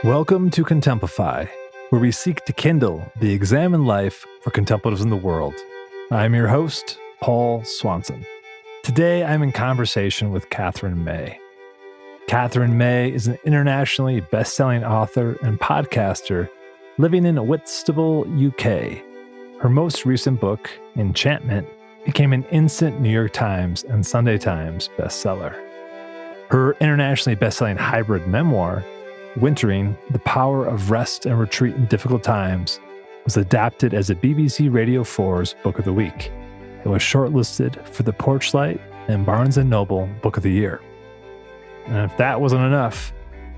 Welcome to Contemplify, where we seek to kindle the examined life for contemplatives in the world. I'm your host, Paul Swanson. Today, I'm in conversation with Katherine May. Katherine May is an internationally best-selling author and podcaster living in Whitstable, UK. Her most recent book, Enchantment, became an instant New York Times and Sunday Times bestseller. Her internationally best-selling hybrid memoir, Wintering, The Power of Rest and Retreat in Difficult Times, was adapted as a BBC Radio 4's Book of the Week. It was shortlisted for the Porchlight and Barnes & Noble Book of the Year. And if that wasn't enough,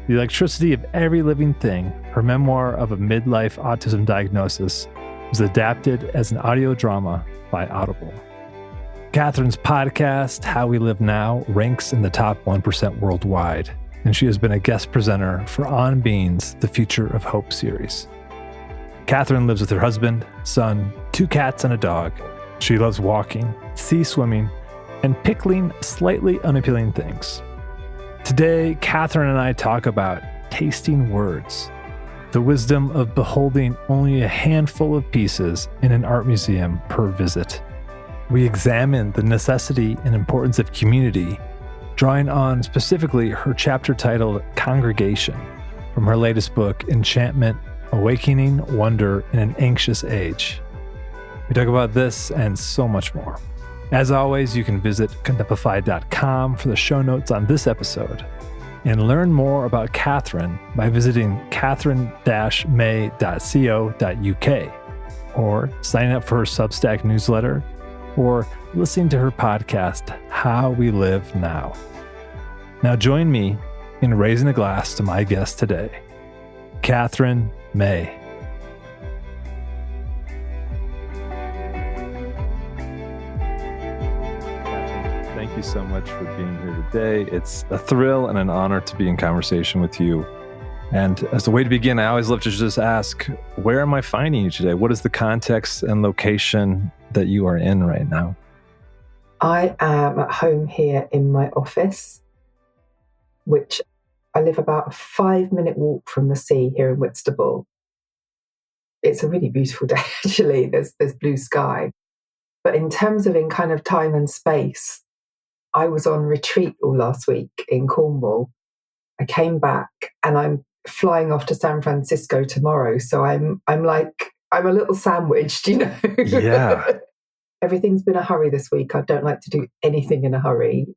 The Electricity of Every Living Thing, her memoir of a midlife autism diagnosis, was adapted as an audio drama by Audible. Katherine's podcast, How We Live Now, ranks in the top 1% worldwide, and she has been a guest presenter for On Bean's The Future of Hope series. Katherine lives with her husband, son, 2 cats, and a dog. She loves walking, sea swimming, and pickling slightly unappealing things. Today, Katherine and I talk about tasting words, the wisdom of beholding only a handful of pieces in an art museum per visit. We examine the necessity and importance of community, drawing on specifically her chapter titled Congregation from her latest book, Enchantment, Awakening Wonder in an Anxious Age. We talk about this and so much more. As always, you can visit contemplify.com for the show notes on this episode and learn more about Katherine by visiting katherine-may.co.uk or signing up for her Substack newsletter or listening to her podcast, How We Live Now. Now join me in raising a glass to my guest today, Katherine May. Thank you so much for being here today. It's a thrill and an honor to be in conversation with you. And as a way to begin, I always love to just ask, where am I finding you today? What is the context and location that you are in right now? I am at home here in my office, which I live about a 5-minute walk from the sea here in Whitstable. It's a really beautiful day, actually. There's blue sky. But in terms of in kind of time and space, I was on retreat all last week in Cornwall. I came back and I'm flying off to San Francisco tomorrow. So I'm a little sandwiched, you know. Yeah. Everything's been a hurry this week. I don't like to do anything in a hurry.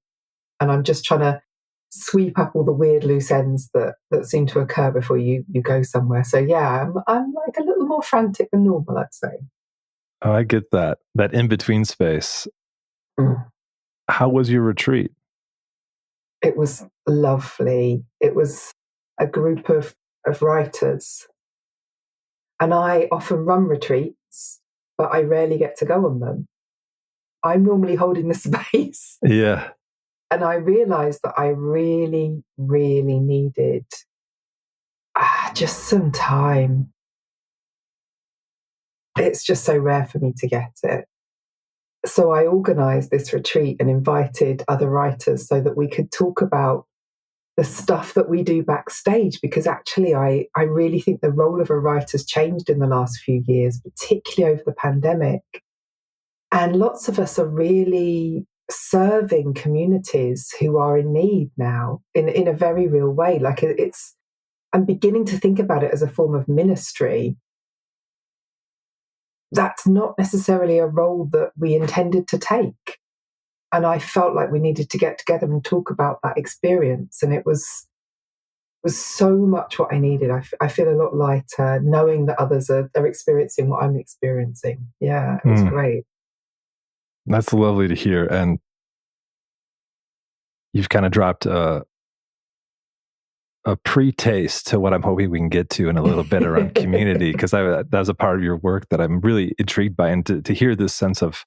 And I'm just trying to sweep up all the weird loose ends that seem to occur before you go somewhere. So yeah, I'm like a little more frantic than normal, I'd say. Oh, I get that in-between space. Mm. How was your retreat? It was lovely. It was a group of writers. And I often run retreats, but I rarely get to go on them. I'm normally holding the space. Yeah. And I realized that I really, really needed just some time. It's just so rare for me to get it. So I organized this retreat and invited other writers so that we could talk about the stuff that we do backstage, because actually I really think the role of a writer's changed in the last few years, particularly over the pandemic. And lots of us are really serving communities who are in need now in a very real way. Like I'm beginning to think about it as a form of ministry. That's not necessarily a role that we intended to take. And I felt like we needed to get together and talk about that experience. And it was so much what I needed. I feel a lot lighter knowing that others are experiencing what I'm experiencing. Yeah, it was great. That's lovely to hear. And you've kind of dropped a pre-taste to what I'm hoping we can get to in a little bit around community, because that was a part of your work that I'm really intrigued by. And to hear this sense of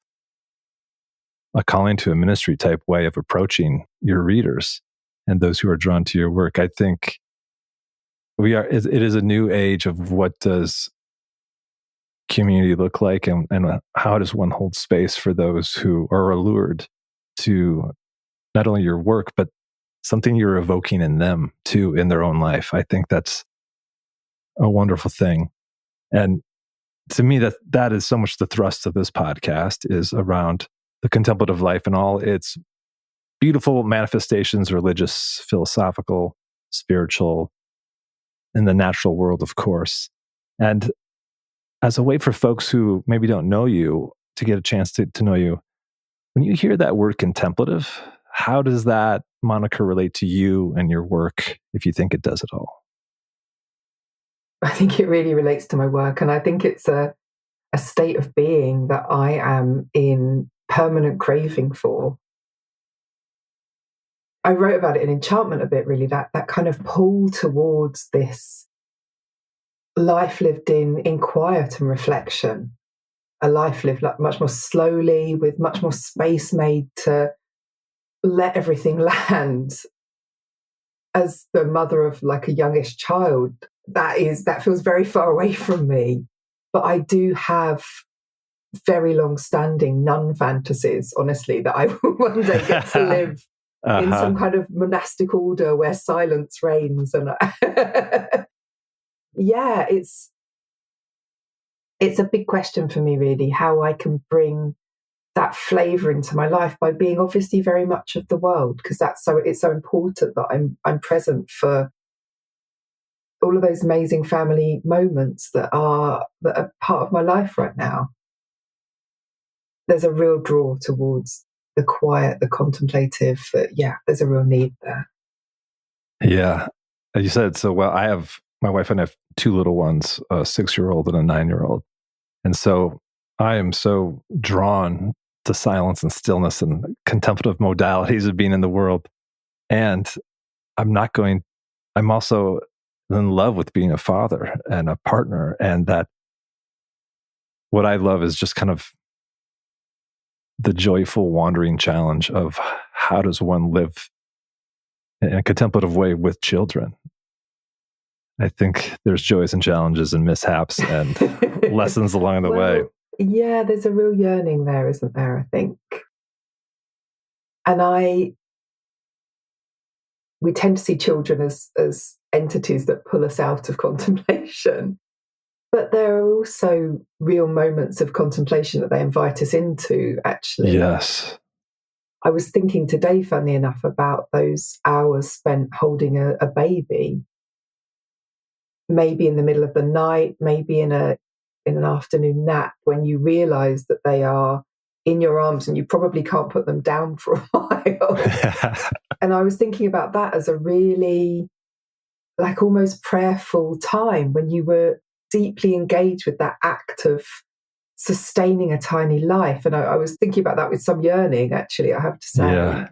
a calling to a ministry type way of approaching your readers and those who are drawn to your work, I think it is a new age of what does community look like, and how does one hold space for those who are allured to not only your work, but something you're evoking in them too, in their own life. I think that's a wonderful thing. And to me, that is so much the thrust of this podcast, is around the contemplative life and all its beautiful manifestations, religious, philosophical, spiritual, in the natural world, of course. And as a way for folks who maybe don't know you to get a chance to know you, when you hear that word contemplative, how does that moniker relate to you and your work, if you think it does at all? I think it really relates to my work. And I think it's a state of being that I am in permanent craving for. I wrote about it in Enchantment a bit, really, that kind of pull towards this life lived in quiet and reflection, a life lived like much more slowly, with much more space made to let everything land. As the mother of like a youngish child, that feels very far away from me. But I do have very long-standing nun fantasies, honestly, that I will one day get to live in some kind of monastic order where silence reigns. And yeah, it's a big question for me, really, how I can bring that flavour into my life by being obviously very much of the world, because it's so important that I'm present for all of those amazing family moments that are part of my life right now. There's a real draw towards the quiet, the contemplative. There's a real need there. Yeah, you said so well. My wife and I have two little ones, a 6-year-old and a 9-year-old. And so I am so drawn to silence and stillness and contemplative modalities of being in the world. And I'm also in love with being a father and a partner. And that what I love is just kind of the joyful wandering challenge of how does one live in a contemplative way with children. I think there's joys and challenges and mishaps and lessons along the way. Yeah, there's a real yearning there, isn't there, I think? And we tend to see children as entities that pull us out of contemplation. But there are also real moments of contemplation that they invite us into, actually. Yes. I was thinking today, funnily enough, about those hours spent holding a baby. Maybe in the middle of the night, maybe in an afternoon nap, when you realise that they are in your arms and you probably can't put them down for a while. And I was thinking about that as a really, like, almost prayerful time when you were deeply engaged with that act of sustaining a tiny life. And I was thinking about that with some yearning, actually, I have to say. Yeah.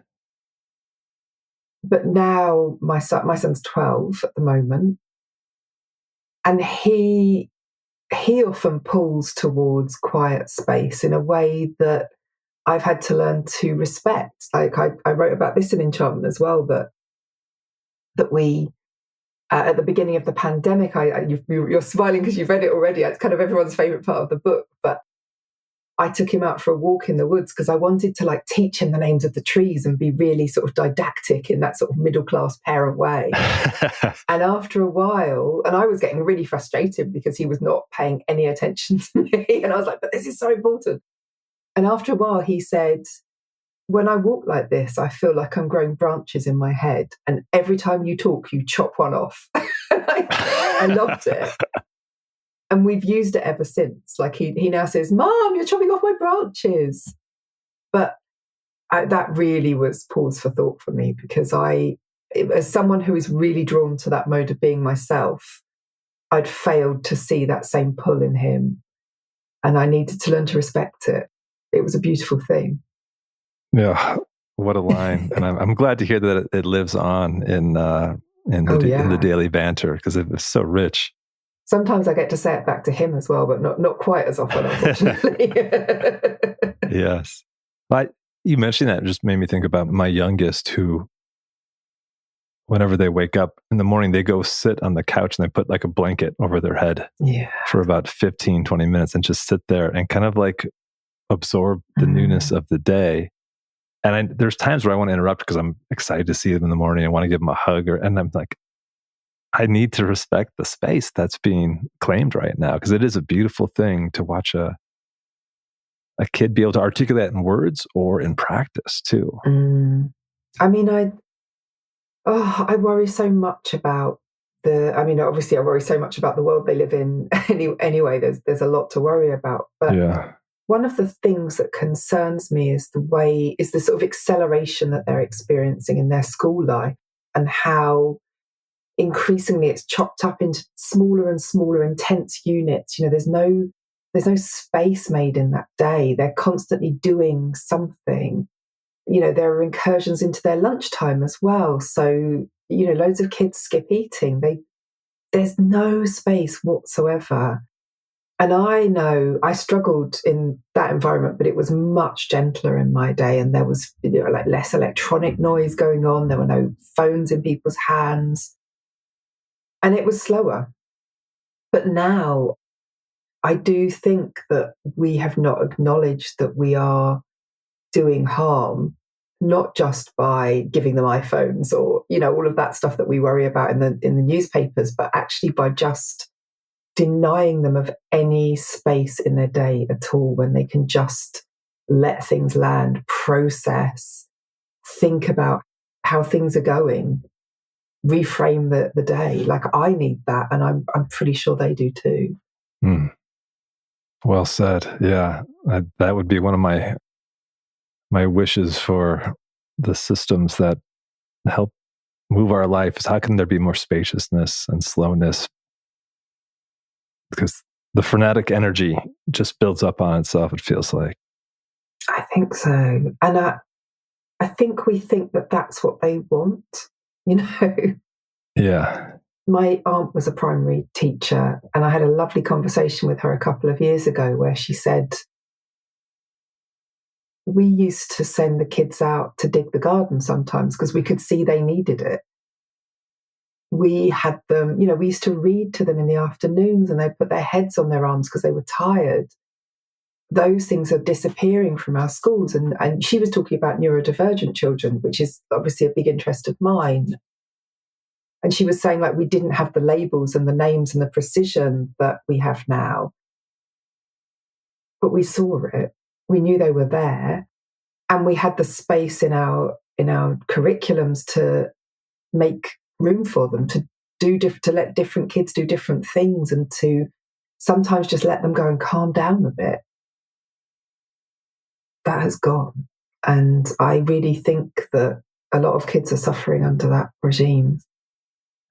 But now my son's 12 at the moment, and he often pulls towards quiet space in a way that I've had to learn to respect. Like I wrote about this in Enchantment as well, that we, at the beginning of the pandemic, you're smiling because you've read it already. It's kind of everyone's favourite part of the book, but I took him out for a walk in the woods because I wanted to like teach him the names of the trees and be really sort of didactic in that sort of middle-class parent way. And after a while, and I was getting really frustrated because he was not paying any attention to me. And I was like, but this is so important. And after a while, he said, when I walk like this, I feel like I'm growing branches in my head. And every time you talk, you chop one off. I loved it. And we've used it ever since. Like he now says, Mom, you're chopping off my branches. But that really was pause for thought for me, because as someone who is really drawn to that mode of being myself, I'd failed to see that same pull in him. And I needed to learn to respect it. It was a beautiful thing. Yeah, what a line. And I'm glad to hear that it lives on in the daily banter, because it was so rich. Sometimes I get to say it back to him as well, but not quite as often, unfortunately. Yes. But you mentioned that just made me think about my youngest, who, whenever they wake up in the morning, they go sit on the couch and they put like a blanket over their head for about 15, 20 minutes and just sit there and kind of like absorb the newness of the day. And there's times where I want to interrupt because I'm excited to see them in the morning. I want to give them a hug, and I'm like, I need to respect the space that's being claimed right now, because it is a beautiful thing to watch a kid be able to articulate in words or in practice too. I mean, I worry so much about obviously I worry so much about the world they live in anyway, there's a lot to worry about. But Yeah. one of the things that concerns me is the sort of acceleration that they're experiencing in their school life, and how increasingly it's chopped up into smaller and smaller intense units. There's no space made in that day. They're constantly doing something. There are incursions into their lunchtime as well. So, loads of kids skip eating. There's no space whatsoever. And I know I struggled in that environment, but it was much gentler in my day. And there was, like less electronic noise going on. There were no phones in people's hands. And it was slower. But now I do think that we have not acknowledged that we are doing harm, not just by giving them iPhones or, all of that stuff that we worry about in the newspapers, but actually by just denying them of any space in their day at all, when they can just let things land, process, think about how things are going, reframe the day. Like, I need that, and I'm pretty sure they do too. Well said. Yeah, that would be one of my wishes for the systems that help move our life, is how can there be more spaciousness and slowness? Because the frenetic energy just builds up on itself, it feels like. I think so. And I think we think that that's what they want, Yeah. My aunt was a primary teacher, and I had a lovely conversation with her a couple of years ago where she said, we used to send the kids out to dig the garden sometimes because we could see they needed it. We had them, we used to read to them in the afternoons, and they'd put their heads on their arms because they were tired. Those things are disappearing from our schools. And she was talking about neurodivergent children, which is obviously a big interest of mine. And she was saying, like, we didn't have the labels and the names and the precision that we have now. But we saw it. We knew they were there. And we had the space in our curriculums to make room for them, to let different kids do different things, and to sometimes just let them go and calm down a bit. That has gone. And I really think that a lot of kids are suffering under that regime.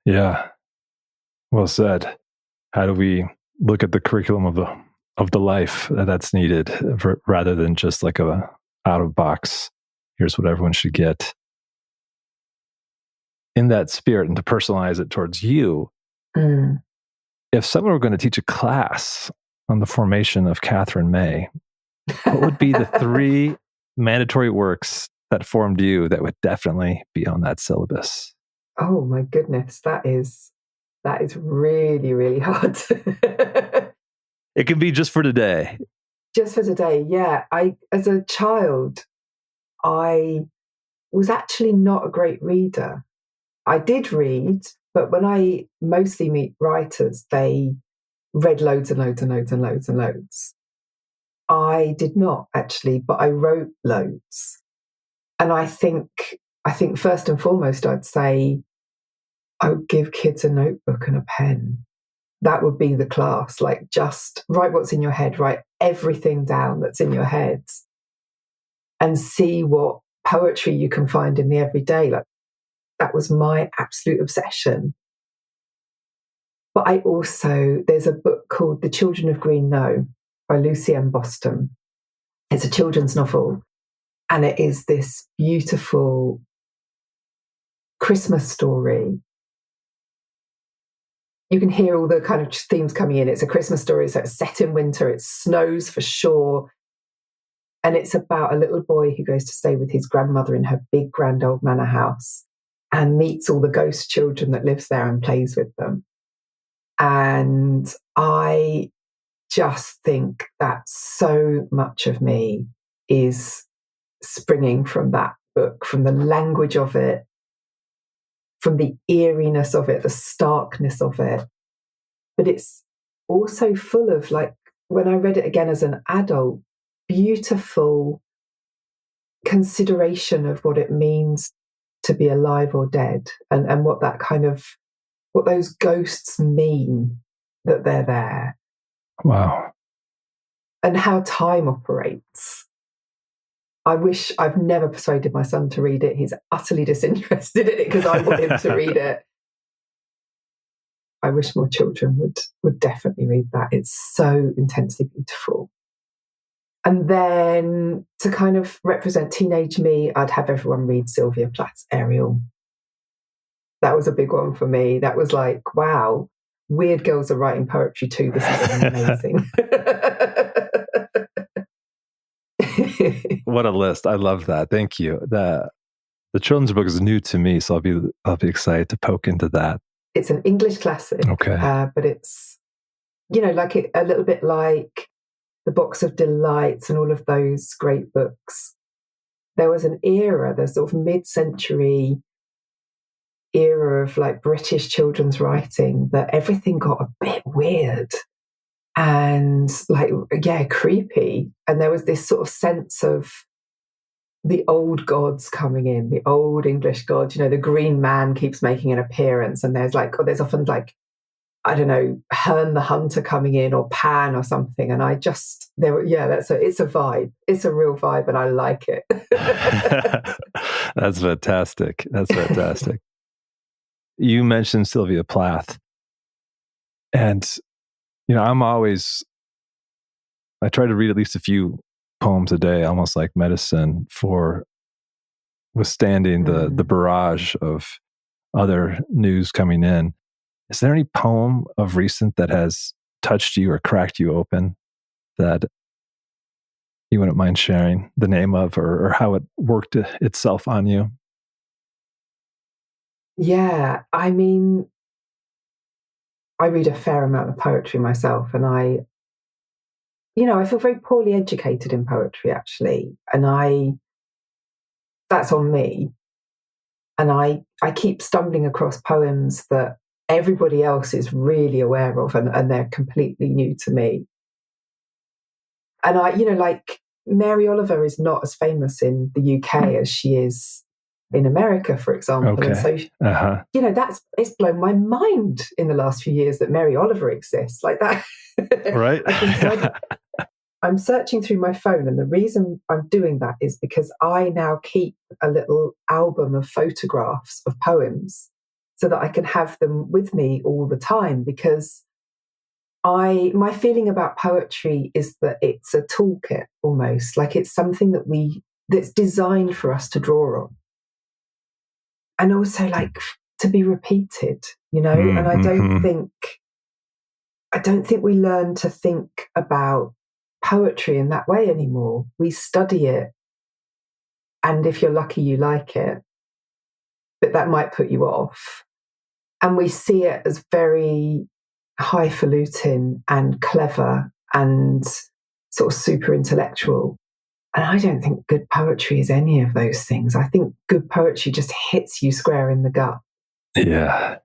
Yeah. Well said. How do we look at the curriculum of the life that's needed, rather than just like a out of box, here's what everyone should get? In that spirit, and to personalize it towards you, if someone were going to teach a class on the formation of Katherine May, what would be the 3 mandatory works that formed you that would definitely be on that syllabus? Oh my goodness, that is really, really hard. It can be just for today. Just for today, yeah. As a child, I was actually not a great reader. I did read, but when I mostly meet writers, they read loads and loads and loads and loads and loads. I did not actually, but I wrote loads. And I think first and foremost, I'd say I would give kids a notebook and a pen. That would be the class. Like, just write what's in your head, write everything down that's in your head, and see what poetry you can find in the everyday. Like, that was my absolute obsession. But there's a book called The Children of Green Know by Lucy M. Boston. It's a children's novel, and it is this beautiful Christmas story. You can hear all the kind of themes coming in. It's a Christmas story, so it's set in winter, it snows for sure. And it's about a little boy who goes to stay with his grandmother in her big grand old manor house and meets all the ghost children that lives there and plays with them. And I just think that so much of me is springing from that book, from the language of it, from the eeriness of it, the starkness of it. But it's also full of, like, when I read it again as an adult, beautiful consideration of what it means to be alive or dead, and what that kind of, what those ghosts mean, that they're there. Wow. And how time operates. I've never persuaded my son to read it. He's utterly disinterested in it because I want him to read it. I wish more children would definitely read that. It's so intensely beautiful. And then to kind of represent teenage me, I'd have everyone read Sylvia Plath's Ariel. That was a big one for me. That was like, wow, weird girls are writing poetry too. This is amazing. What a list. I love that. Thank you. The children's book is new to me, so I'll be excited to poke into that. It's an English classic, okay. But it's, like a little bit like The Box of Delights and all of those great books. There was an era, the sort of mid-century era of like British children's writing, that everything got a bit weird and like, creepy. And there was this sort of sense of the old gods coming in, the old English gods. The Green Man keeps making an appearance, and there's often like, I don't know, Herne the Hunter coming in, or Pan or something. And it's a vibe. It's a real vibe, and I like it. That's fantastic. You mentioned Sylvia Plath, and I try to read at least a few poems a day, almost like medicine, for withstanding the barrage of other news coming in. Is there any poem of recent that has touched you or cracked you open that you wouldn't mind sharing the name of, or how it worked itself on you? Yeah, I mean, I read a fair amount of poetry myself, and I feel very poorly educated in poetry, actually. And that's on me. And I keep stumbling across poems that everybody else is really aware of, and they're completely new to me. And like Mary Oliver is not as famous in the UK as she is in America, for example. Okay. And so, it's blown my mind in the last few years that Mary Oliver exists like that. Right. I'm searching through my phone, and the reason I'm doing that is because I now keep a little album of photographs of poems so that I can have them with me all the time, because my feeling about poetry is that it's a toolkit, almost like it's something that's designed for us to draw on, and also like to be repeated, and I don't think we learn to think about poetry in that way anymore. We study it, and if you're lucky, you like it, but that might put you off. And we see it as very highfalutin and clever and sort of super intellectual. And I don't think good poetry is any of those things. I think good poetry just hits you square in the gut. Yeah.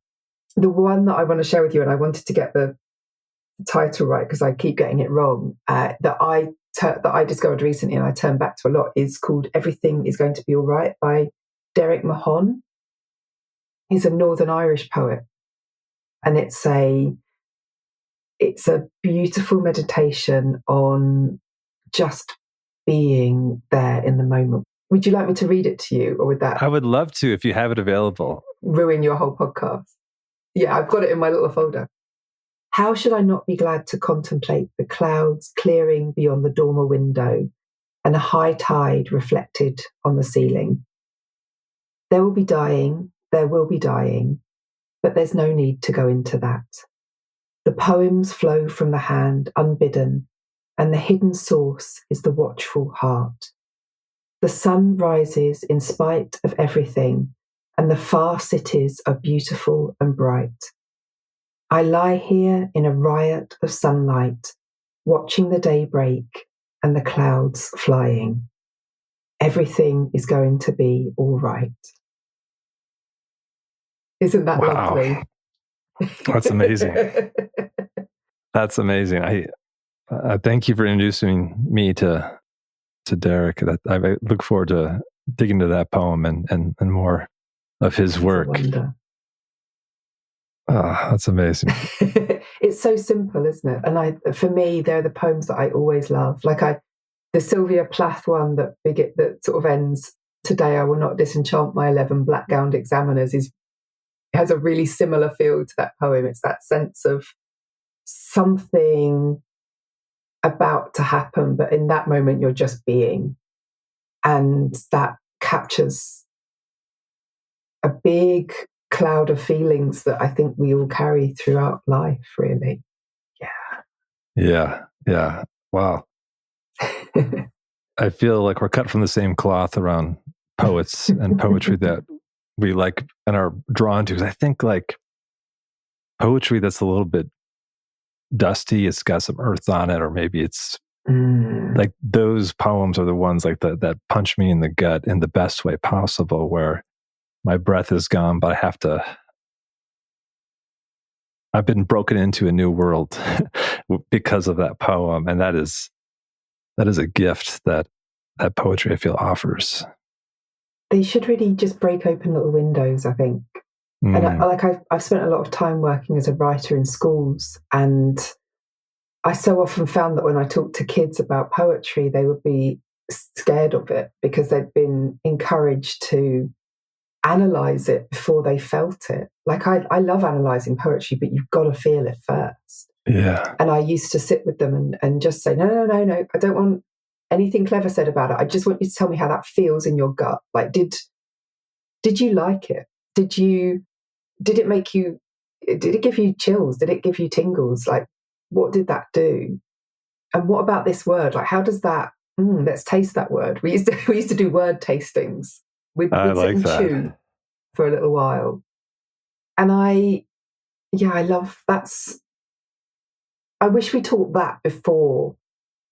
The one that I want to share with you, and I wanted to get the title right because I keep getting it wrong, that I discovered recently and I turn back to a lot, is called Everything Is Going to Be All Right by Derek Mahon. He's a Northern Irish poet, and it's a beautiful meditation on just being there in the moment. Would you like me to read it to you, or would that? I would love to, if you have it available. Ruin your whole podcast. Yeah, I've got it in my little folder. How should I not be glad to contemplate the clouds clearing beyond the dormer window and a high tide reflected on the ceiling? There will be dying, but there's no need to go into that. The poems flow from the hand unbidden, and the hidden source is the watchful heart. The sun rises in spite of everything, and the far cities are beautiful and bright. I lie here in a riot of sunlight, watching the day break and the clouds flying. Everything is going to be all right. Isn't that Wow. lovely? That's amazing. That's amazing. I thank you for introducing me to Derek. I look forward to digging into that poem and more of his work. It's a wonder. Oh, that's amazing. It's so simple, isn't it? And for me, they're the poems that I always love. Like the Sylvia Plath one that sort of ends, "Today I will not disenchant my 11 black-gowned examiners," has a really similar feel to that poem. It's that sense of something about to happen, but in that moment you're just being. And that captures a big cloud of feelings that I think we all carry throughout life, really. Yeah. Wow. I feel like we're cut from the same cloth around poets and poetry that we like and are drawn to. 'Cause I think like poetry that's a little bit dusty, it's got some earth on it, or maybe it's like those poems are the ones like that punch me in the gut in the best way possible, where my breath is gone, but I've been broken into a new world because of that poem. And that is a gift that poetry, I feel, offers. They should really just break open little windows, I think. And I've spent a lot of time working as a writer in schools, and I so often found that when I talked to kids about poetry, they would be scared of it because they'd been encouraged to analyze it before they felt it. Like I love analyzing poetry, but you've got to feel it first. Yeah. And I used to sit with them and just say, no, I don't want anything clever said about it. I just want you to tell me how that feels in your gut. Like, did you like it? Did it give you chills? Did it give you tingles? Like, what did that do? And what about this word? Like, how does that, let's taste that word. We used to do word tastings. We'd I sit like and that. chew for a little while. And I love I wish we taught that before.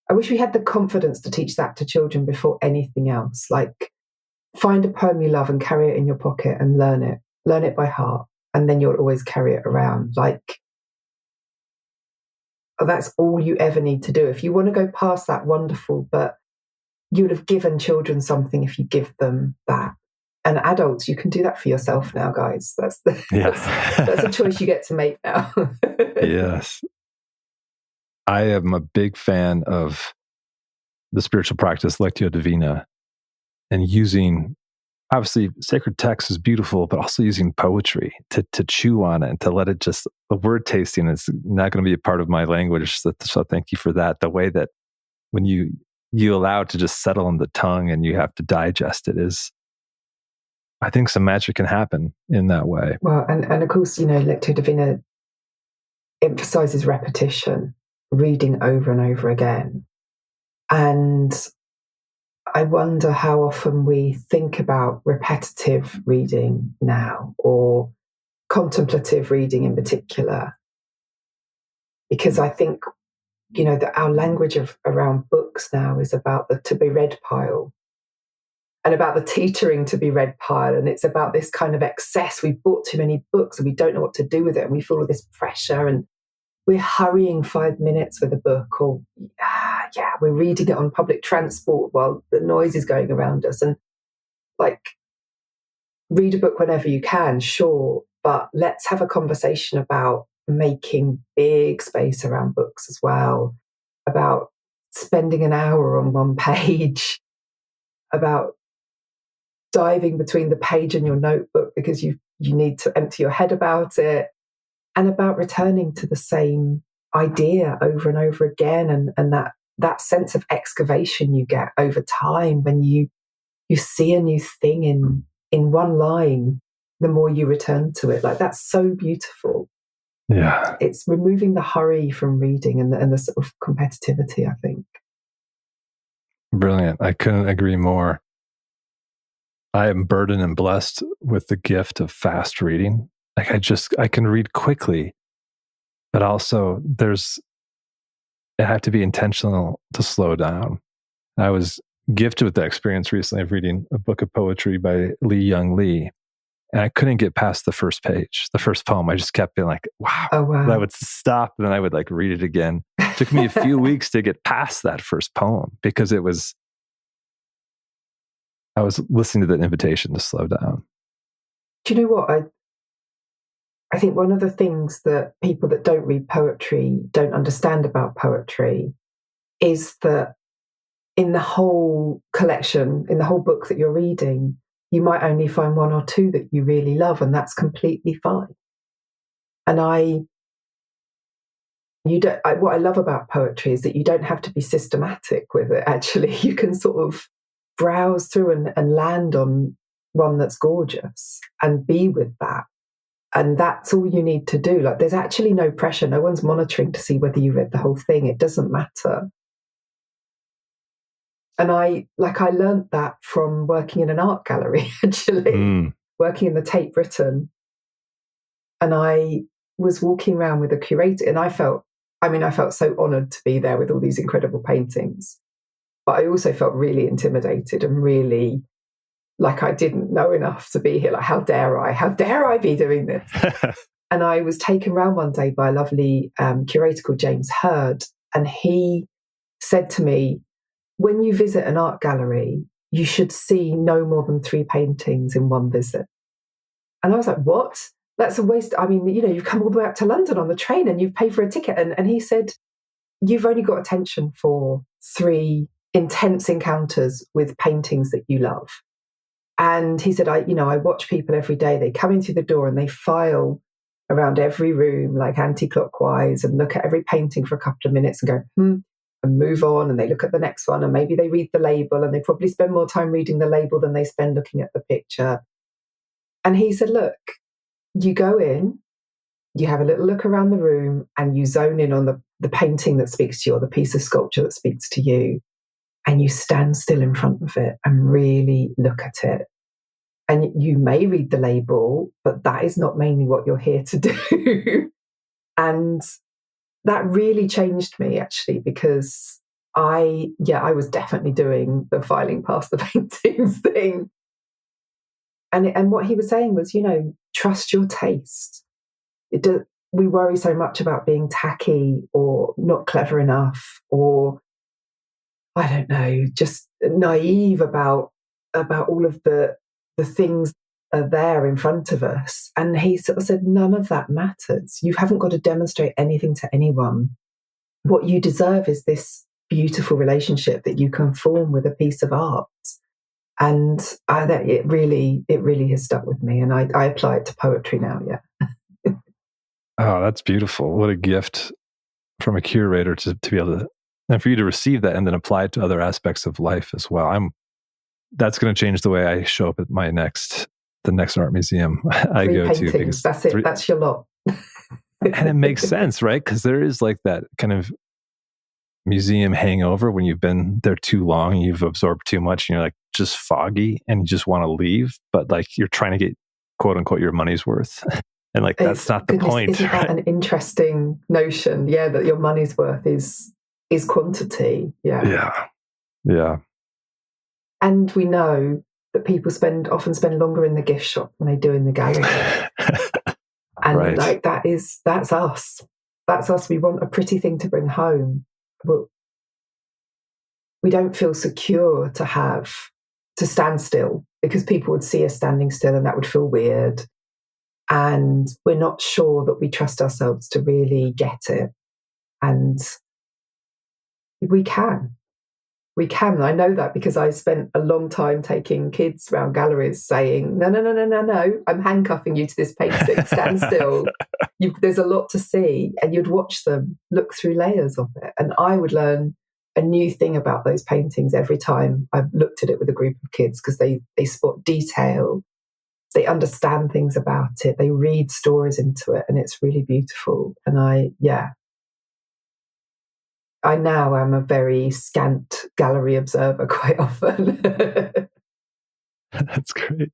I wish we had the confidence to teach that to children before anything else. Like, find a poem you love and carry it in your pocket and learn it by heart. And then you'll always carry it around. Like, that's all you ever need to do. If you want to go past that, wonderful, but you would have given children something if you give them that. And adults, you can do that for yourself now, guys. That's a choice you get to make now. Yes. I am a big fan of the spiritual practice Lectio Divina, and using, obviously, sacred text is beautiful, but also using poetry to chew on it and to let it just, the word tasting is not going to be a part of my language. So thank you for that. The way that when you allow it to just settle on the tongue and you have to digest it is, I think some magic can happen in that way. Well, and of course, Lectio Divina emphasizes repetition, reading over and over again. And I wonder how often we think about repetitive reading now, or contemplative reading in particular, because I think, that our language around books now is about the to be read pile and about the teetering to be read pile. And it's about this kind of excess. We've bought too many books and we don't know what to do with it. And we feel all this pressure, and we're hurrying 5 minutes with a book, or we're reading it on public transport while the noise is going around us. And like, read a book whenever you can, sure, but let's have a conversation about making big space around books as well, about spending an hour on one page, about diving between the page and your notebook because you need to empty your head about it, and about returning to the same idea over and over again, and that sense of excavation you get over time when you see a new thing in one line, the more you return to it. Like, that's so beautiful. Yeah. It's removing the hurry from reading and the sort of competitivity, I think. Brilliant. I couldn't agree more. I am burdened and blessed with the gift of fast reading. Like, I can read quickly, but also I have to be intentional to slow down. I was gifted with that experience recently of reading a book of poetry by Lee Young Lee. and I couldn't get past the first page, the first poem. I just kept being like, wow. Oh, wow. And I would stop and then I would like read it again. It took me a few weeks to get past that first poem because I was listening to the invitation to slow down. Do you know what? I think one of the things that people that don't read poetry don't understand about poetry is that in the whole collection, in the whole book that you're reading, you might only find one or two that you really love, and that's completely fine. And what I love about poetry is that you don't have to be systematic with it. Actually, you can sort of browse through and land on one that's gorgeous and be with that. And that's all you need to do. Like, there's actually no pressure. No one's monitoring to see whether you read the whole thing. It doesn't matter. And I learned that from working in an art gallery, actually, working in the Tate Britain. And I was walking around with a curator, and I felt so honoured to be there with all these incredible paintings. But I also felt really intimidated and really like I didn't know enough to be here. Like, how dare I be doing this? And I was taken round one day by a lovely curator called James Hurd. And he said to me, when you visit an art gallery, you should see no more than 3 paintings in one visit. And I was like, what? That's a waste. I mean, you've come all the way up to London on the train and you've paid for a ticket. And he said, you've only got attention for 3 intense encounters with paintings that you love. And he said, I watch people every day. They come in through the door and they file around every room like anti-clockwise and look at every painting for a couple of minutes and go, and move on. And they look at the next one and maybe they read the label, and they probably spend more time reading the label than they spend looking at the picture. And he said, look, you go in, you have a little look around the room and you zone in on the painting that speaks to you or the piece of sculpture that speaks to you. And you stand still in front of it and really look at it. And you may read the label, but that is not mainly what you're here to do. And that really changed me, actually, because I was definitely doing the filing past the paintings thing. And what he was saying was, trust your taste. We worry so much about being tacky or not clever enough, or I don't know, just naive about all of the things that are there in front of us. And he sort of said, none of that matters. You haven't got to demonstrate anything to anyone. What you deserve is this beautiful relationship that you can form with a piece of art. And it really has stuck with me. And I apply it to poetry now, yeah. Oh, that's beautiful. What a gift from a curator to be able to, and for you to receive that and then apply it to other aspects of life as well. That's going to change the way I show up at the next art museum I go paintings, to. Because that's it. That's your lot. And it makes sense, right? Because there is like that kind of museum hangover when you've been there too long, you've absorbed too much, and you're like just foggy and you just want to leave, but like you're trying to get quote unquote your money's worth. And like that's not the point. Isn't that an interesting notion? Yeah, that your money's worth is quantity. Yeah. And we know that people often spend longer in the gift shop than they do in the gallery. And right. like that's us. That's us. We want a pretty thing to bring home. But we don't feel secure to stand still, because people would see us standing still and that would feel weird. And we're not sure that we trust ourselves to really get it. And we can. I know that because I spent a long time taking kids around galleries saying, no, I'm handcuffing you to this painting, stand still. There's a lot to see. And you'd watch them look through layers of it. And I would learn a new thing about those paintings every time I looked at it with a group of kids, because they spot detail, they understand things about it, they read stories into it, and it's really beautiful. And I now am a very scant gallery observer quite often. That's great.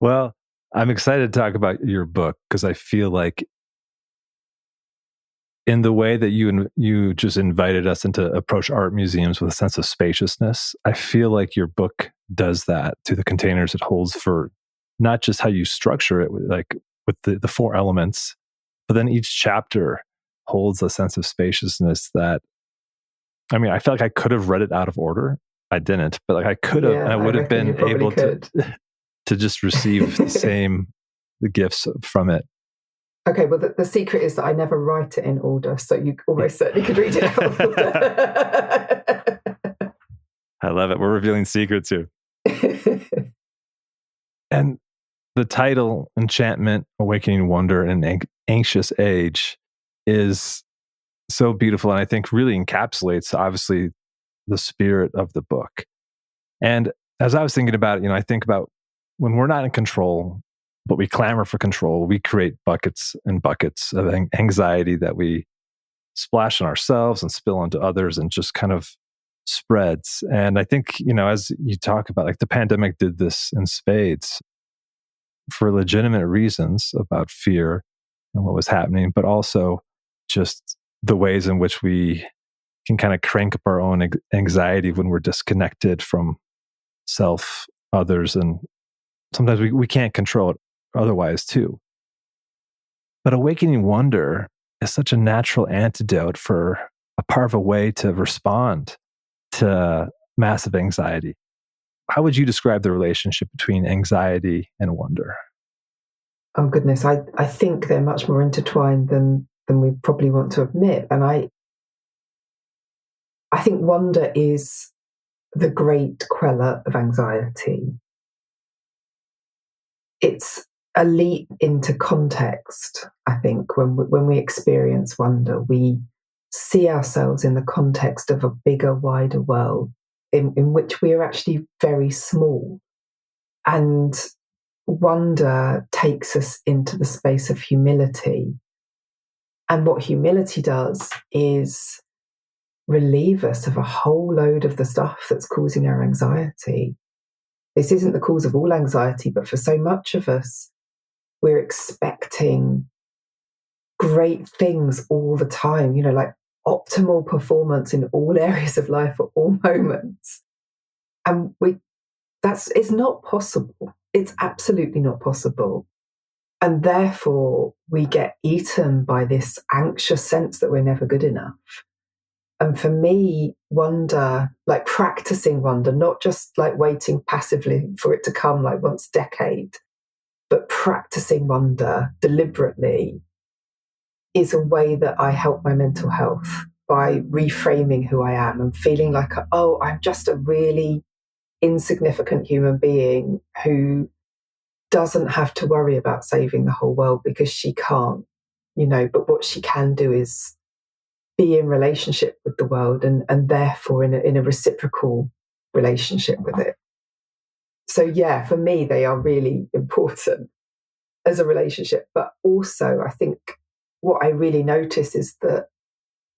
Well, I'm excited to talk about your book because I feel like in the way that you just invited us into approach art museums with a sense of spaciousness, I feel like your book does that to the containers it holds for not just how you structure it, like with the four elements, but then each chapter holds a sense of spaciousness that, I mean, I felt like I could have read it out of order. I didn't, but like I could have, and I would have been able to just receive the gifts from it. Okay, well, the secret is that I never write it in order, so you almost certainly could read it out of order. I love it. We're revealing secrets here. And the title, Enchantment, Awakening Wonder in an Anxious Age, is so beautiful, and I think really encapsulates, obviously, the spirit of the book. And as I was thinking about it, I think about when we're not in control, but we clamor for control, we create buckets and buckets of anxiety that we splash on ourselves and spill onto others and just kind of spreads. And I think, as you talk about, like the pandemic did this in spades for legitimate reasons about fear and what was happening, but also just the ways in which we can kind of crank up our own anxiety when we're disconnected from self, others, and sometimes we can't control it otherwise too. But awakening wonder is such a natural antidote for a part of a way to respond to massive anxiety. How would you describe the relationship between anxiety and wonder? Oh goodness, I think they're much more intertwined than we probably want to admit. And I think wonder is the great queller of anxiety. It's a leap into context, I think. When we experience wonder, we see ourselves in the context of a bigger, wider world in which we are actually very small. And wonder takes us into the space of humility. And what humility does is relieve us of a whole load of the stuff that's causing our anxiety. This isn't the cause of all anxiety, but for so much of us, we're expecting great things all the time, like optimal performance in all areas of life at all moments. And it's not possible. It's absolutely not possible. And therefore, we get eaten by this anxious sense that we're never good enough. And for me, wonder, like practicing wonder, not just like waiting passively for it to come like once a decade, but practicing wonder deliberately is a way that I help my mental health by reframing who I am and feeling like, I'm just a really insignificant human being who doesn't have to worry about saving the whole world because she can't, but what she can do is be in relationship with the world and therefore in a reciprocal relationship with it. So yeah, for me, they are really important as a relationship. But also, I think what I really notice is that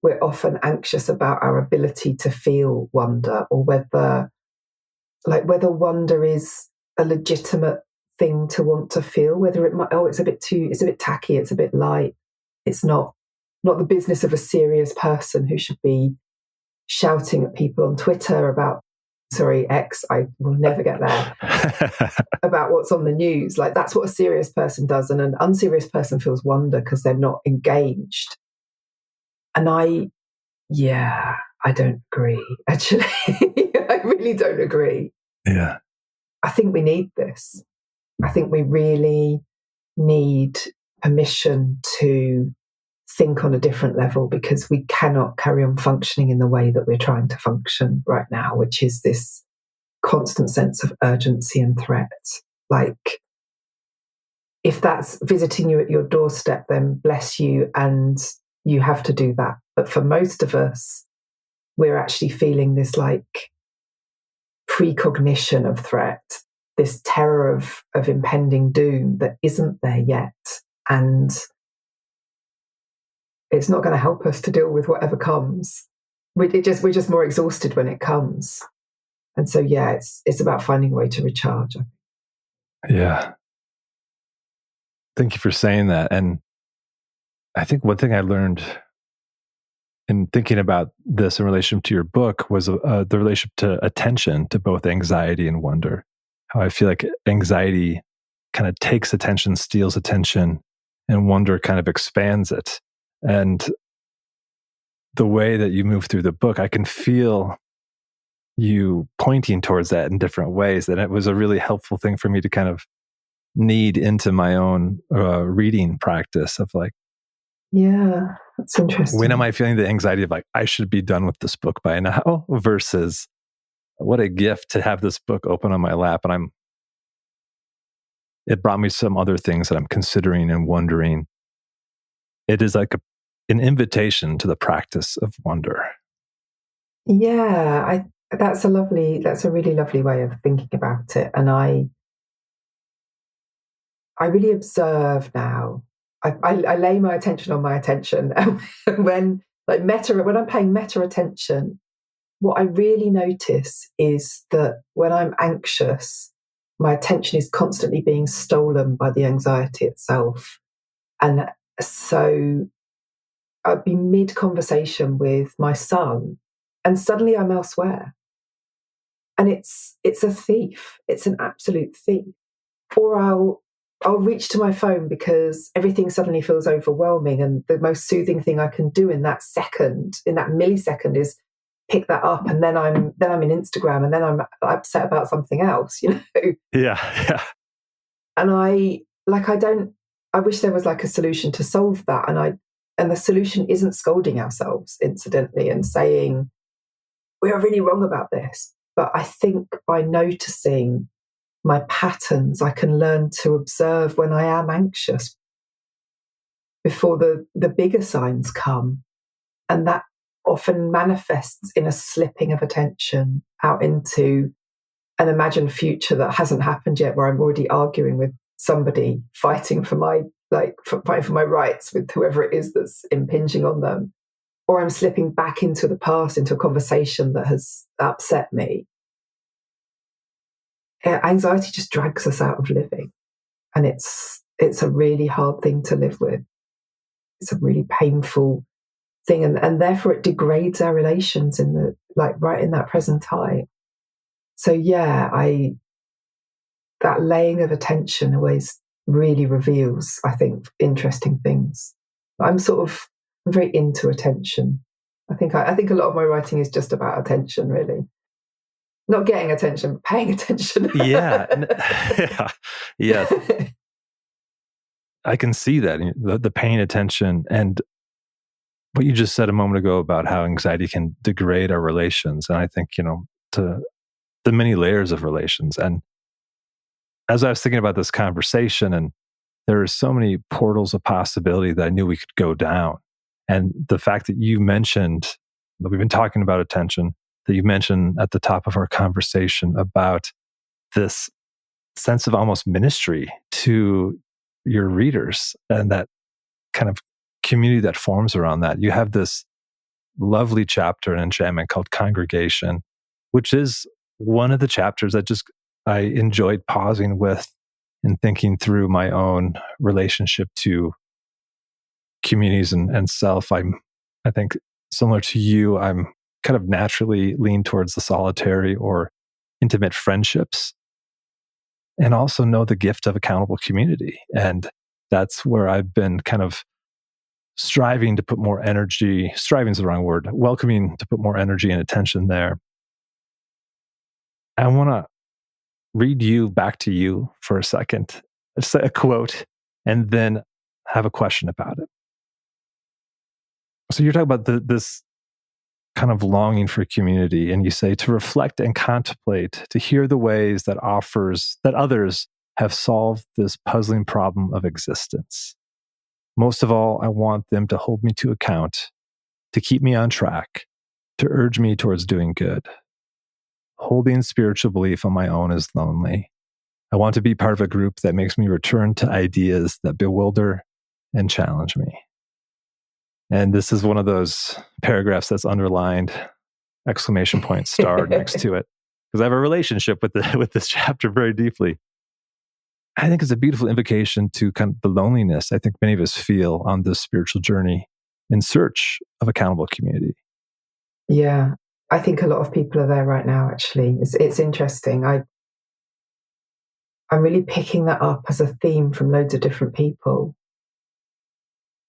we're often anxious about our ability to feel wonder, or whether wonder is a legitimate thing to want to feel, whether it might, it's a bit tacky, it's a bit light. It's not the business of a serious person who should be shouting at people on Twitter about, X, I will never get there, about what's on the news. Like, that's what a serious person does. And an unserious person feels wonder because they're not engaged. And I don't agree, actually. I really don't agree. Yeah. I think we need this. I think we really need permission to think on a different level, because we cannot carry on functioning in the way that we're trying to function right now, which is this constant sense of urgency and threat. Like, if that's visiting you at your doorstep, then bless you, and you have to do that. But for most of us, we're actually feeling this like precognition of threat, this terror of impending doom that isn't there yet. And it's not going to help us to deal with whatever comes. We're just more exhausted when it comes. And so, yeah, it's about finding a way to recharge. Yeah. Thank you for saying that. And I think one thing I learned in thinking about this in relation to your book was the relationship to attention, to both anxiety and wonder. How I feel like anxiety kind of takes attention, steals attention, and wonder kind of expands it. And the way that you move through the book, I can feel you pointing towards that in different ways. And it was a really helpful thing for me to kind of knead into my own reading practice of like, yeah, that's interesting. when am I feeling the anxiety of like, I should be done with this book by now, versus what a gift to have this book open on my lap. And it brought me some other things that I'm considering and wondering. It is like an invitation to the practice of wonder. Yeah, that's a really lovely way of thinking about it. And I really observe now. I lay my attention on my attention. And when I'm paying meta attention, what I really notice is that when I'm anxious, my attention is constantly being stolen by the anxiety itself. And so I'd be mid-conversation with my son, and suddenly I'm elsewhere. And it's a thief. It's an absolute thief. Or I'll reach to my phone because everything suddenly feels overwhelming, and the most soothing thing I can do in that millisecond, is pick that up, and then I'm in Instagram, and then I'm upset about something else, Yeah. And I wish there was like a solution to solve that, and the solution isn't scolding ourselves incidentally and saying we are really wrong about this. But I think by noticing my patterns, I can learn to observe when I am anxious before the bigger signs come. And that often manifests in a slipping of attention out into an imagined future that hasn't happened yet, where I'm already arguing with somebody, fighting for my rights with whoever it is that's impinging on them. Or I'm slipping back into the past, into a conversation that has upset me. Anxiety just drags us out of living. And it's a really hard thing to live with. It's a really painful thing. And therefore it degrades our relations right in that present time. So yeah, that laying of attention always really reveals, I think, interesting things. I'm very into attention. I think a lot of my writing is just about attention, really. Not getting attention, but paying attention. Yeah. Yeah. I can see that, the paying attention, and what you just said a moment ago about how anxiety can degrade our relations. And I think, to the many layers of relations. And as I was thinking about this conversation, and there are so many portals of possibility that I knew we could go down. And the fact that you mentioned that we've been talking about attention, that you mentioned at the top of our conversation about this sense of almost ministry to your readers, and that kind of community that forms around that. You have this lovely chapter in Enchantment called Congregation, which is one of the chapters that I enjoyed pausing with and thinking through my own relationship to communities and self. I think similar to you, I'm kind of naturally lean towards the solitary or intimate friendships, and also know the gift of accountable community. And that's where I've been kind of striving to put more energy, striving is the wrong word, welcoming to put more energy and attention there. I want to read back to you for a second, just a quote, and then have a question about it. So you're talking about this kind of longing for community, and you say to reflect and contemplate, to hear the ways that others have solved this puzzling problem of existence. Most of all, I want them to hold me to account, to keep me on track, to urge me towards doing good. Holding spiritual belief on my own is lonely. I want to be part of a group that makes me return to ideas that bewilder and challenge me. And this is one of those paragraphs that's underlined, exclamation point starred next to it, because I have a relationship with this chapter very deeply. I think it's a beautiful invocation to kind of the loneliness I think many of us feel on this spiritual journey in search of accountable community. Yeah, I think a lot of people are there right now, actually. It's interesting. I'm really picking that up as a theme from loads of different people.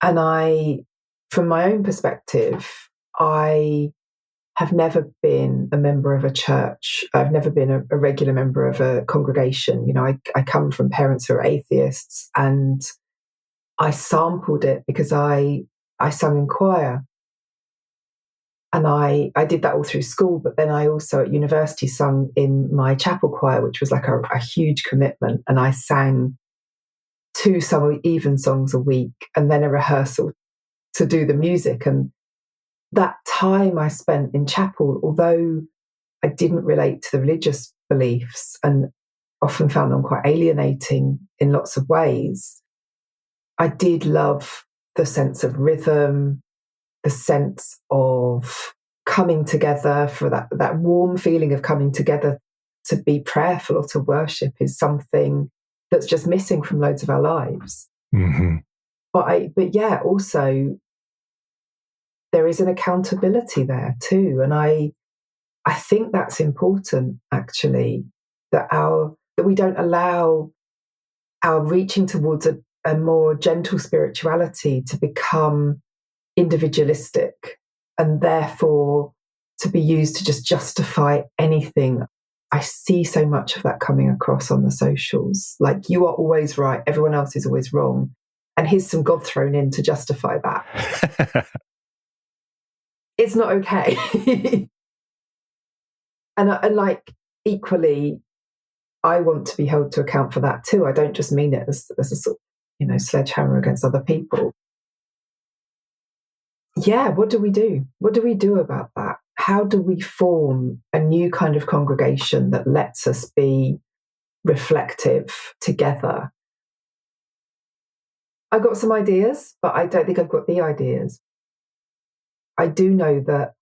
And from my own perspective, I have never been a member of a church. I've never been a regular member of a congregation. I come from parents who are atheists, and I sampled it because I sang in choir. And I did that all through school, but then I also at university sung in my chapel choir, which was like a huge commitment. And I sang 2 even songs a week and then a rehearsal to do the music. And that time I spent in chapel, although I didn't relate to the religious beliefs and often found them quite alienating in lots of ways, I did love the sense of rhythm, the sense of coming together, for that warm feeling of coming together to be prayerful or to worship is something that's just missing from loads of our lives. Mm-hmm. But yeah, also there is an accountability there too. And I think that's important, actually, that we don't allow our reaching towards a more gentle spirituality to become individualistic and therefore to be used to just justify anything. I see so much of that coming across on the socials. Like, you are always right, everyone else is always wrong. And here's some God thrown in to justify that. It's not okay. and like, equally, I want to be held to account for that too. I don't just mean it as a sort of, sledgehammer against other people. Yeah, what do we do? What do we do about that? How do we form a new kind of congregation that lets us be reflective together? I got some ideas, but I don't think I've got the ideas. I do know that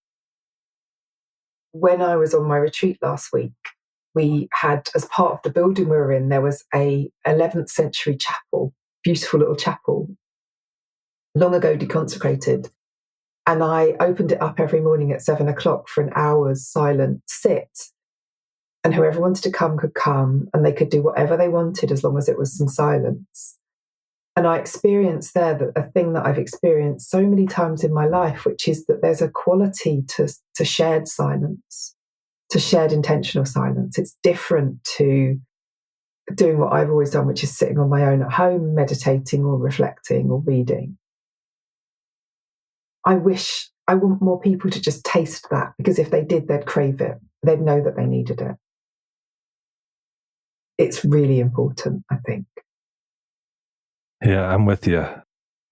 when I was on my retreat last week, we had, as part of the building we were in, there was a 11th century chapel, beautiful little chapel, long ago deconsecrated. And I opened it up every morning at 7:00 for an hour's silent sit. And whoever wanted to come could come, and they could do whatever they wanted as long as it was in silence. And I experienced there that a thing that I've experienced so many times in my life, which is that there's a quality to shared silence, to shared intentional silence. It's different to doing what I've always done, which is sitting on my own at home, meditating or reflecting or reading. I want more people to just taste that, because if they did, they'd crave it. They'd know that they needed it. It's really important, I think. Yeah, I'm with you.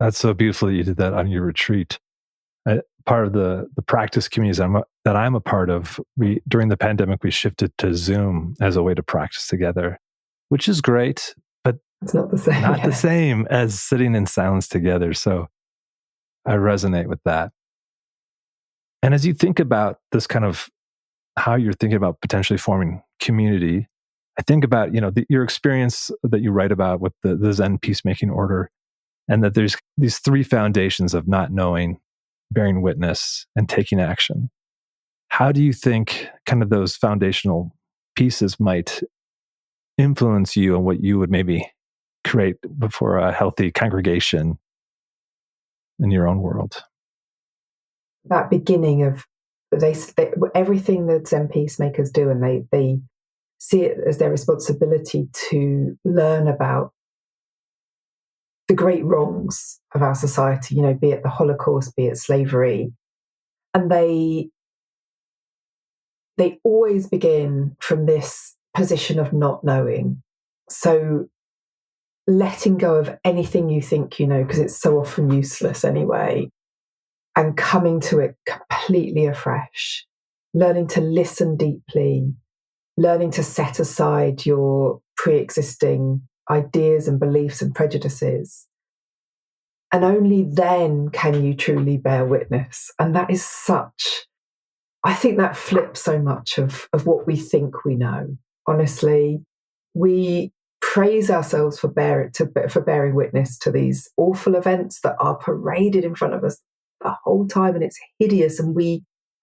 That's so beautiful that you did that on your retreat. Part of the practice communities that I'm a part of, during the pandemic, we shifted to Zoom as a way to practice together, which is great, but it's not the same. Not the same as sitting in silence together. So I resonate with that. And as you think about this kind of how you're thinking about potentially forming community, I think about, your experience that you write about with the Zen peacemaking order, and that there's these 3 foundations of not knowing, bearing witness, and taking action. How do you think kind of those foundational pieces might influence you and what you would maybe create for a healthy congregation in your own world? That beginning of they everything that Zen peacemakers do, and they see it as their responsibility to learn about the great wrongs of our society, be it the Holocaust, be it slavery. And they always begin from this position of not knowing. So letting go of anything you think you know, because it's so often useless anyway, and coming to it completely afresh, learning to listen deeply, learning to set aside your pre-existing ideas and beliefs and prejudices. And only then can you truly bear witness. And that is I think that flips so much of what we think we know. Honestly, we praise ourselves for bearing witness to these awful events that are paraded in front of us the whole time, and it's hideous, and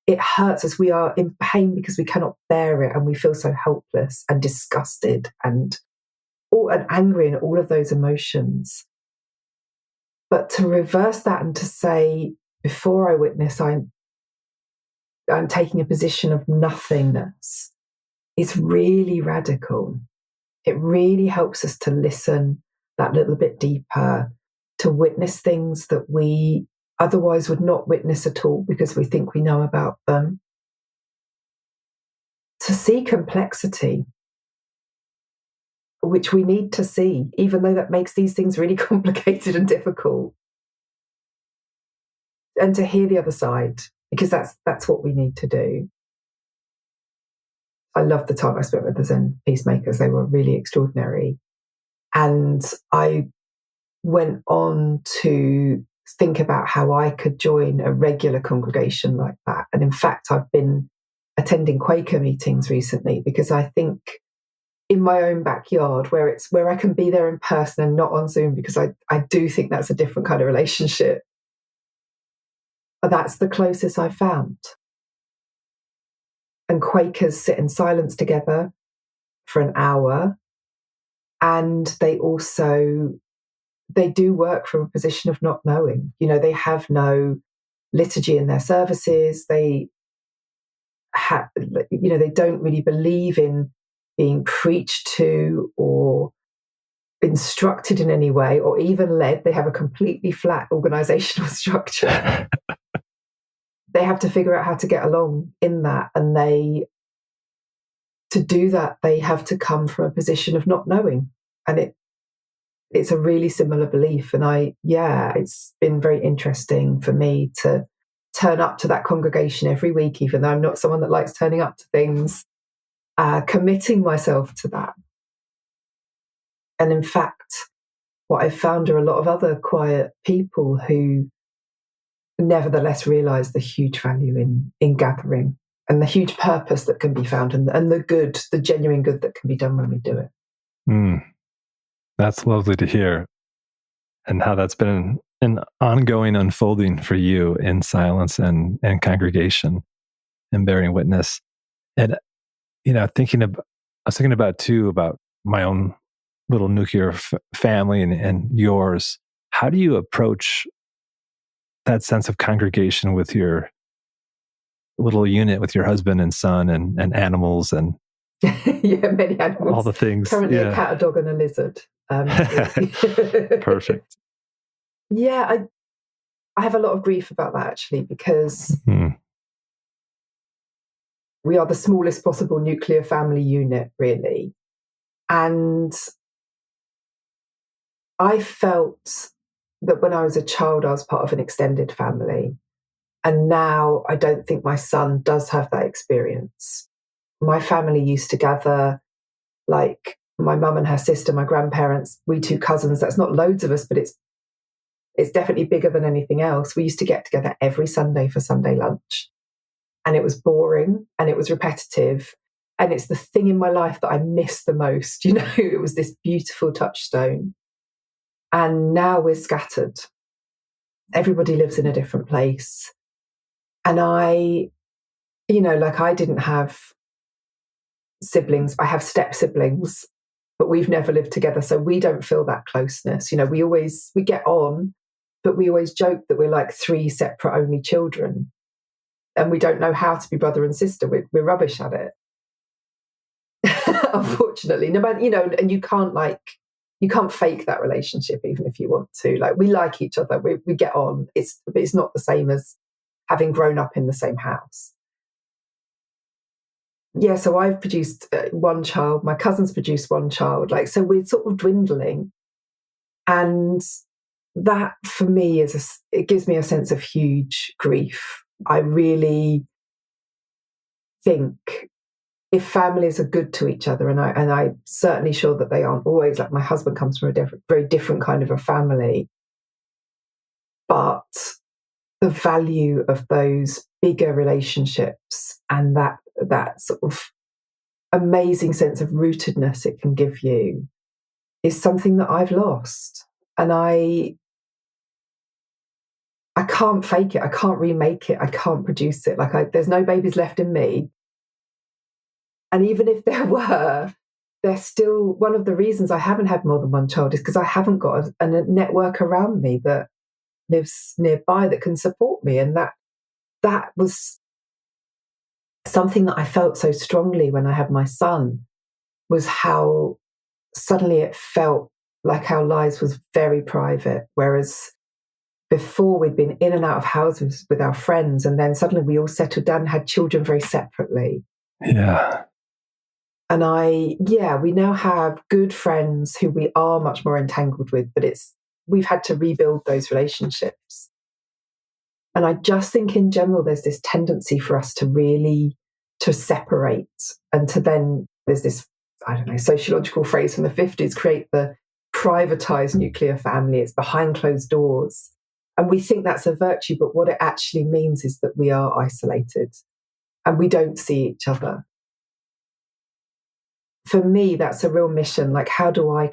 it hurts us. We are in pain because we cannot bear it, and we feel so helpless and disgusted and and angry and all of those emotions. But to reverse that and to say, before I witness, I'm taking a position of nothingness, is really radical. It really helps us to listen that little bit deeper, to witness things that we otherwise would not witness at all because we think we know about them. To see complexity, which we need to see, even though that makes these things really complicated and difficult. And to hear the other side, because that's what we need to do. I loved the time I spent with the Zen peacemakers. They were really extraordinary. And I went on to think about how I could join a regular congregation like that. And in fact, I've been attending Quaker meetings recently because I think in my own backyard, where I can be there in person and not on Zoom, because I do think that's a different kind of relationship. But that's the closest I've found. And Quakers sit in silence together for an hour. And they do work from a position of not knowing. They have no liturgy in their services. They don't really believe in being preached to or instructed in any way or even led. They have a completely flat organizational structure. They have to figure out how to get along in that. And to do that, they have to come from a position of not knowing. And it's a really similar belief. And it's been very interesting for me to turn up to that congregation every week, even though I'm not someone that likes turning up to things, committing myself to that. And in fact, what I've found are a lot of other quiet people who nevertheless realize the huge value in gathering and the huge purpose that can be found and the genuine good that can be done when we do it. That's lovely to hear. And how that's been an ongoing unfolding for you in silence and congregation and bearing witness. And, I was thinking about my own little nuclear family and yours. How do you approach that sense of congregation with your little unit, with your husband and son and animals and many animals, all the things? Currently a cat, a dog, and a lizard. Perfect. I have a lot of grief about that actually, because we are the smallest possible nuclear family unit, really, and I felt that when I was a child, I was part of an extended family. And now I don't think my son does have that experience. My family used to gather, like my mum and her sister, my grandparents, we two cousins. That's not loads of us, but it's definitely bigger than anything else. We used to get together every Sunday for Sunday lunch. And it was boring and it was repetitive. And it's the thing in my life that I miss the most. It was this beautiful touchstone. And now we're scattered. Everybody lives in a different place. And I didn't have siblings. I have step siblings, but we've never lived together. So we don't feel that closeness. We get on, but we always joke that we're like three separate only children. And we don't know how to be brother and sister. We're rubbish at it. Unfortunately. No matter, and you can't fake that relationship even if you want to. Like, we like each other, we get on. It's not the same as having grown up in the same house. So I've produced one child. My cousin's produced one child. So we're sort of dwindling, and that for me it gives me a sense of huge grief. I really think if families are good to each other, and I'm certainly sure that they aren't always, like my husband comes from a very different kind of a family, but the value of those bigger relationships and that sort of amazing sense of rootedness it can give you is something that I've lost. And I can't fake it. I can't remake it. I can't produce it. There's no babies left in me. And even if there were, they're still, one of the reasons I haven't had more than one child is because I haven't got a network around me that lives nearby that can support me. And that was something that I felt so strongly when I had my son, was how suddenly it felt like our lives was very private. Whereas before, we'd been in and out of houses with our friends, and then suddenly we all settled down and had children very separately. Yeah. And we now have good friends who we are much more entangled with, but we've had to rebuild those relationships. And I just think in general, there's this tendency for us to separate, and to then, there's this, I don't know, sociological phrase from the 50s, create the privatized nuclear family. It's behind closed doors. And we think that's a virtue, but what it actually means is that we are isolated and we don't see each other. For me, that's a real mission. Like, how do I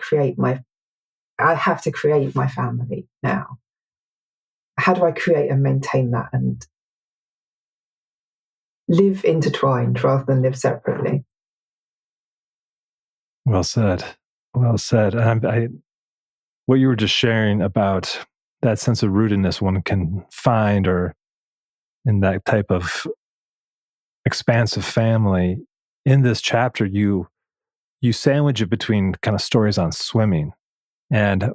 have to create my family now. How do I create and maintain that and live intertwined rather than live separately? Well said. Well said. And what you were just sharing about that sense of rootedness one can find, or in that type of expansive family, in this chapter, you sandwich it between kind of stories on swimming and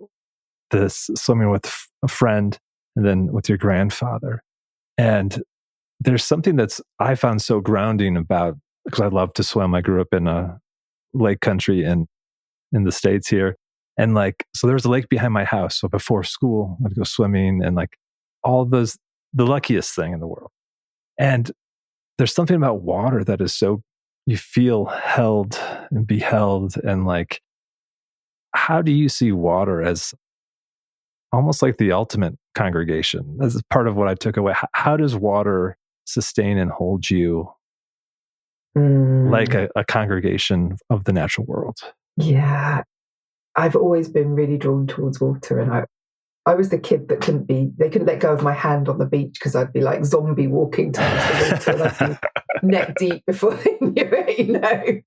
this swimming with a friend and then with your grandfather. And there's something I found so grounding about, because I love to swim. I grew up in a lake country in the States here. And so there was a lake behind my house. So before school, I'd go swimming, and all those, the luckiest thing in the world. And there's something about water that is so, you feel held and beheld. And how do you see water as almost like the ultimate congregation? That's part of what I took away. How does water sustain and hold you like a congregation of the natural world? Yeah. I've always been really drawn towards water, and I was the kid that they couldn't let go of my hand on the beach because I'd be like zombie walking towards the water, and I'd be neck deep before they knew it,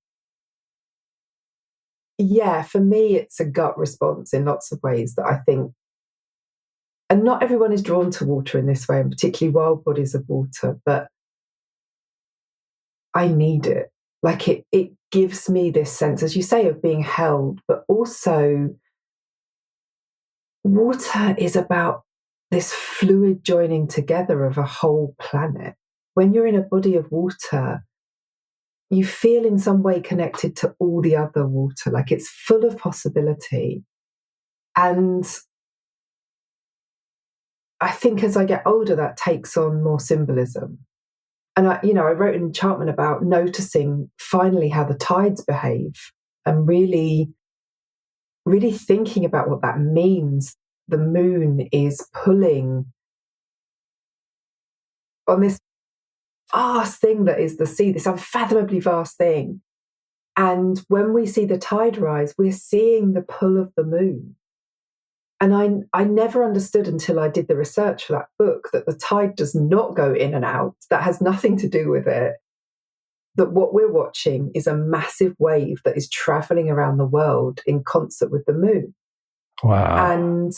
Yeah, for me, it's a gut response in lots of ways that I think, and not everyone is drawn to water in this way, and particularly wild bodies of water, but I need it. It gives me this sense, as you say, of being held, but also water is about this fluid joining together of a whole planet. When you're in a body of water, you feel in some way connected to all the other water, it's full of possibility. And I think as I get older, that takes on more symbolism. And I wrote an Enchantment about noticing finally how the tides behave, and really, really thinking about what that means. The moon is pulling on this vast thing that is the sea, this unfathomably vast thing. And when we see the tide rise, we're seeing the pull of the moon. And I never understood until I did the research for that book that the tide does not go in and out. That has nothing to do with it. That what we're watching is a massive wave that is traveling around the world in concert with the moon. Wow. And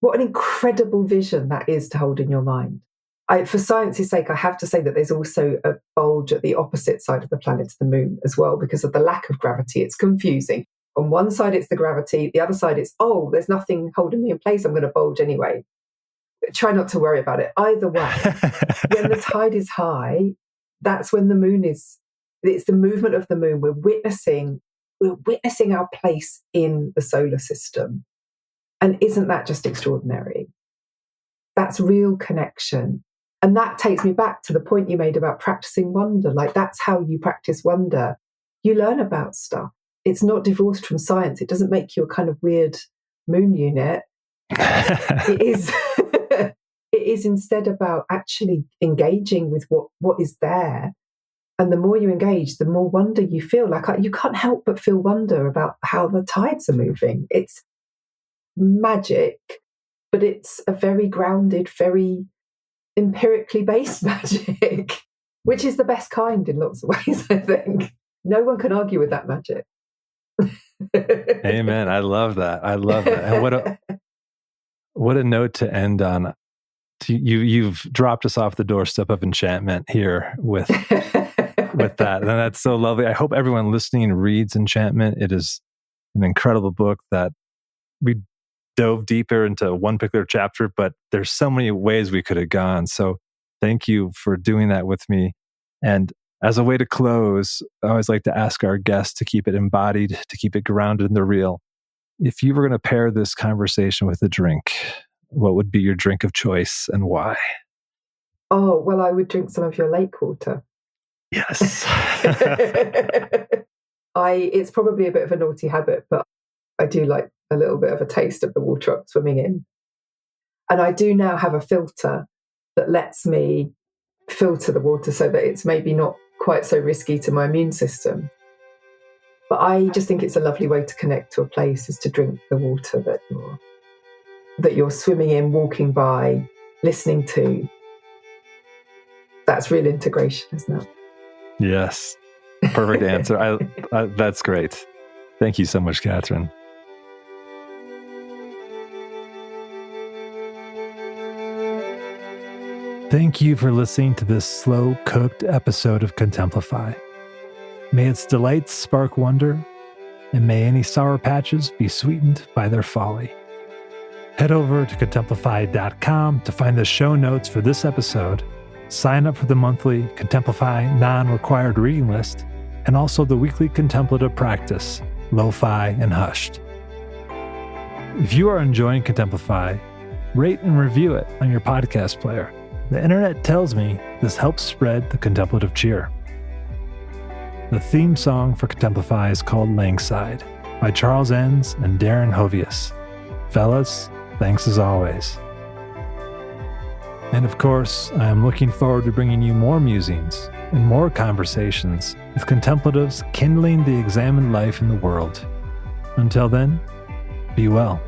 what an incredible vision that is to hold in your mind. For science's sake, I have to say that there's also a bulge at the opposite side of the planet to the moon as well, because of the lack of gravity. It's confusing. On one side, it's the gravity. The other side, it's, there's nothing holding me in place. I'm going to bulge anyway. Try not to worry about it. Either way, when the tide is high, that's when the moon it's the movement of the moon. We're witnessing our place in the solar system. And isn't that just extraordinary? That's real connection. And that takes me back to the point you made about practicing wonder. That's how you practice wonder. You learn about stuff. It's not divorced from science. It doesn't make you a kind of weird moon unit. It is it is instead about actually engaging with what is there. And the more you engage, the more wonder you feel. You can't help but feel wonder about how the tides are moving. It's magic, but it's a very grounded, very empirically based magic, which is the best kind in lots of ways, I think. No one can argue with that magic. Amen. I love that. And what a note to end on. You've dropped us off the doorstep of enchantment here with that. And that's so lovely. I hope everyone listening reads Enchantment. It is an incredible book that we dove deeper into one particular chapter, but there's so many ways we could have gone. So thank you for doing that with me. And as a way to close, I always like to ask our guests to keep it embodied, to keep it grounded in the real. If you were going to pair this conversation with a drink, what would be your drink of choice and why? Oh, well, I would drink some of your lake water. Yes. It's probably a bit of a naughty habit, but I do like a little bit of a taste of the water I'm swimming in. And I do now have a filter that lets me filter the water so that it's maybe not quite so risky to my immune system. But I just think it's a lovely way to connect to a place, is to drink the water that you're swimming in, walking by, listening to. That's real integration, isn't it? Yes. Perfect answer. That's great. Thank you so much, Katherine. Thank you for listening to this slow-cooked episode of Contemplify. May its delights spark wonder, and may any sour patches be sweetened by their folly. Head over to contemplify.com to find the show notes for this episode, sign up for the monthly Contemplify non-required reading list, and also the weekly contemplative practice, Lo-Fi and Hushed. If you are enjoying Contemplify, rate and review it on your podcast player. The internet tells me this helps spread the contemplative cheer. The theme song for Contemplify is called Langside by Charles Enns and Darren Hovius. Fellas, thanks as always. And of course, I am looking forward to bringing you more musings and more conversations with contemplatives kindling the examined life in the world. Until then, be well.